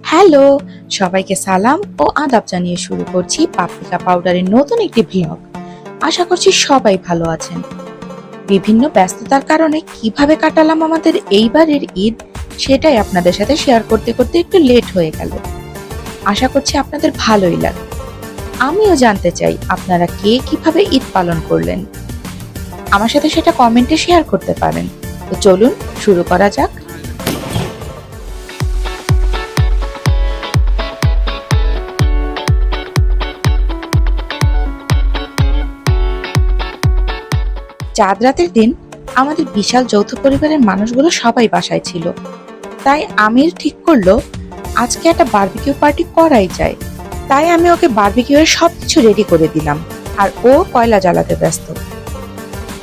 Hello, সবাইকে সালাম ও আদাব জানিয়ে শুরু করছি পাপরিকা পাউডারের নতুন একটি ভ্লগ। আশা করছি সবাই ভালো আছেন। বিভিন্ন ব্যস্ততার কারণে কিভাবে কাটালাম আমাদের এইবারের ঈদ, সেটাই আপনাদের সাথে শেয়ার করতে করতে একটু লেট হয়ে গেল। আশা করছি আপনাদের ভালোই লাগবে। আমিও জানতে চাই আপনারা কে কিভাবে ঈদ পালন করলেন। আমার সাথে সেটা কমেন্টে শেয়ার করতে পারেন। তো চলুন শুরু করা যাক। চাঁদ রাতের দিন আমাদের বিশাল যৌথ পরিবারের মানুষগুলো সবাই বাসায় ছিল। তাই আমির ঠিক করলো আজকে একটা বারবিকিউ পার্টি করাই যায়। তাই আমি ওকে বারবিকিউ এর সবকিছু রেডি করে দিলাম, আর ও কয়লা জ্বালাতে ব্যস্ত।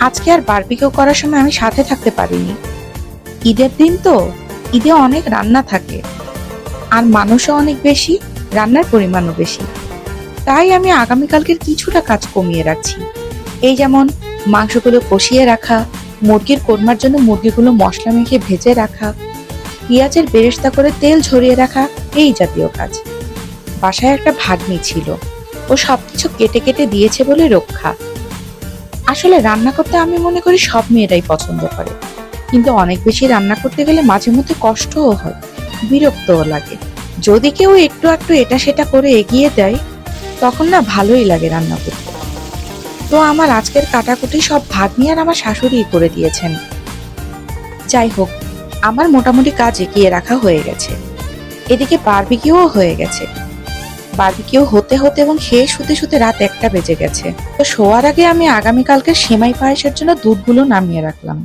আজকে আর বারবিকিউ করার সময় আমি সাথে থাকতে পারিনি। ঈদের দিন তো, ঈদে অনেক রান্না থাকে, আর মানুষও অনেক বেশি, রান্নার পরিমাণও বেশি। তাই আমি আগামীকালকের কিছুটা কাজ কমিয়ে রাখছি। এই যেমন মাংসগুলো কষিয়ে রাখা, মুরগির কোরমার জন্য মুরগিগুলো মশলা মেখে ভেজে রাখা, পেঁয়াজের বেরেস্তা করে তেল ঝরিয়ে রাখা, এই জাতীয় কাজ। বাসায় একটা ভাগ্নি ছিল, ও সবকিছু কেটে কেটে দিয়েছে বলে রক্ষা। আসলে রান্না করতে আমি মনে করি সব মেয়েরাই পছন্দ করে, কিন্তু অনেক বেশি রান্না করতে গেলে মাঝে মধ্যে কষ্টও হয়, বিরক্তও লাগে। যদি কেউ একটু একটু এটা সেটা করে এগিয়ে দেয়, তখন না ভালোই লাগে রান্না করতে। তো আমার আজকের কাটাকুটি সব ভাগ্নি আর আমার শাশুড়ি করে দিয়েছেন। যাই হোক, আমার মোটামুটি কাজ এগিয়ে রাখা হয়ে গেছে। এদিকে বারবিকিউও হয়ে গেছে। বারবিকিউ হতে হতে এবং শেষ হতে হতে রাত 1টা বেজে গেছে। তো শোয়ার আগে আমি আগামীকালকে সেমাই পায়েসের জন্য দুধগুলো নামিয়ে রাখলাম।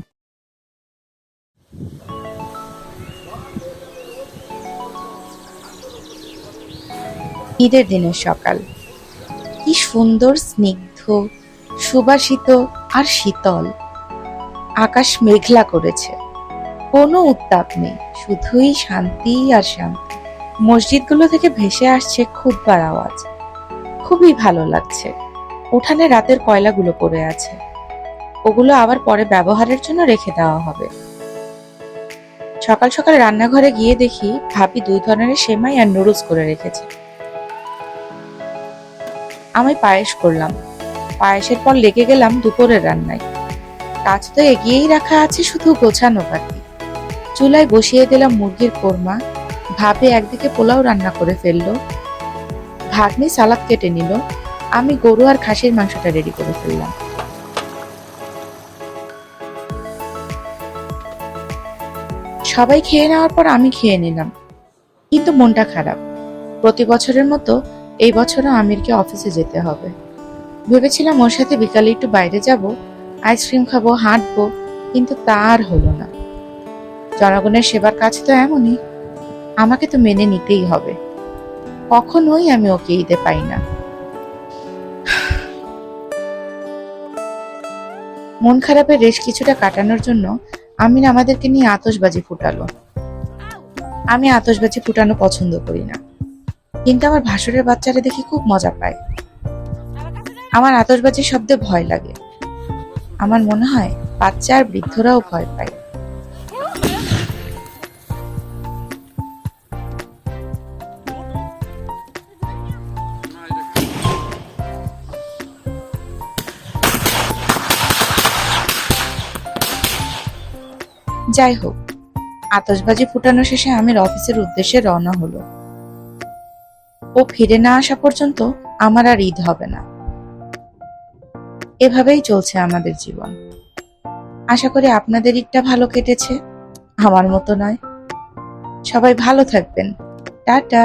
ঈদের দিনের সকাল, কি সুন্দর, স্নিগ্ধ, সুবাসিত আর শীতল। আকাশ মেঘলা করেছে, কোনো উত্তাপ নেই, শুধুই শান্তি আর শান্তি। মসজিদগুলো থেকে ভেসে আসছে খুতবার আওয়াজ, খুবই ভালো লাগছে। উঠানে রাতের কয়লাগুলো পড়ে আছে, ওগুলো আবার পরে ব্যবহারের জন্য রেখে দেওয়া হবে। সকাল সকাল রান্নাঘরে গিয়ে দেখি ভাবি 2 ধরনের সেমাই আর নুডলস করে রেখেছে। আমি পায়েস করলাম। পায়েসের পর লেগে গেলাম দুপুরের রান্নায়। কাজ তো এগিয়েই রাখা আছে, শুধু গোছানো বাকি। চুলায় বসিয়ে দিলাম মুরগির কোরমা। ভাবে একদিকে পোলাও রান্না করে ফেললো, ভাগ্নি সালাদ কেটে নিল, আমি গরু আর খাসির মাংসটা রেডি করে ফেললাম। সবাই খেয়ে নেওয়ার পর আমি খেয়ে নিলাম, কিন্তু মনটা খারাপ। প্রতি বছরের মতো এই বছরও আমিরকে অফিসে যেতে হবে। ভেবেছিলাম ওর সাথে বিকালে একটু বাইরে যাব, আইসক্রিম খাবো, হাঁটবো, কিন্তু তা আর হলো না। জনগণের সেবার কাজ তো এমনই, আমাকে তো মেনে নিতেই হবে। কখনোই আমি ওকে ঈদে পাই না। মন খারাপের রেশ কিছুটা কাটানোর জন্য আমির আমাদেরকে নিয়ে আতশবাজি ফুটালো। আমি আতশবাজি ফুটানো পছন্দ করি না, কিন্তু আমার ভাসুরের বাচ্চারা দেখি খুব মজা পায়। আমার আতশবাজির শব্দে ভয় লাগে। আমার মনে হয় বাচ্চা আর বৃদ্ধরাও ভয় পায়। যাই হোক, আতশবাজি ফুটানো শেষে আমির অফিসের উদ্দেশ্যে রওনা হলো। ও ফিরে না আসা পর্যন্ত আমার আর ঈদ হবে না। এভাবেই চলছে আমাদের জীবন। আশা করি আপনাদের ঈদটা ভালো কেটেছে, আমার মতো নয়। সবাই ভালো থাকবেন। টাটা।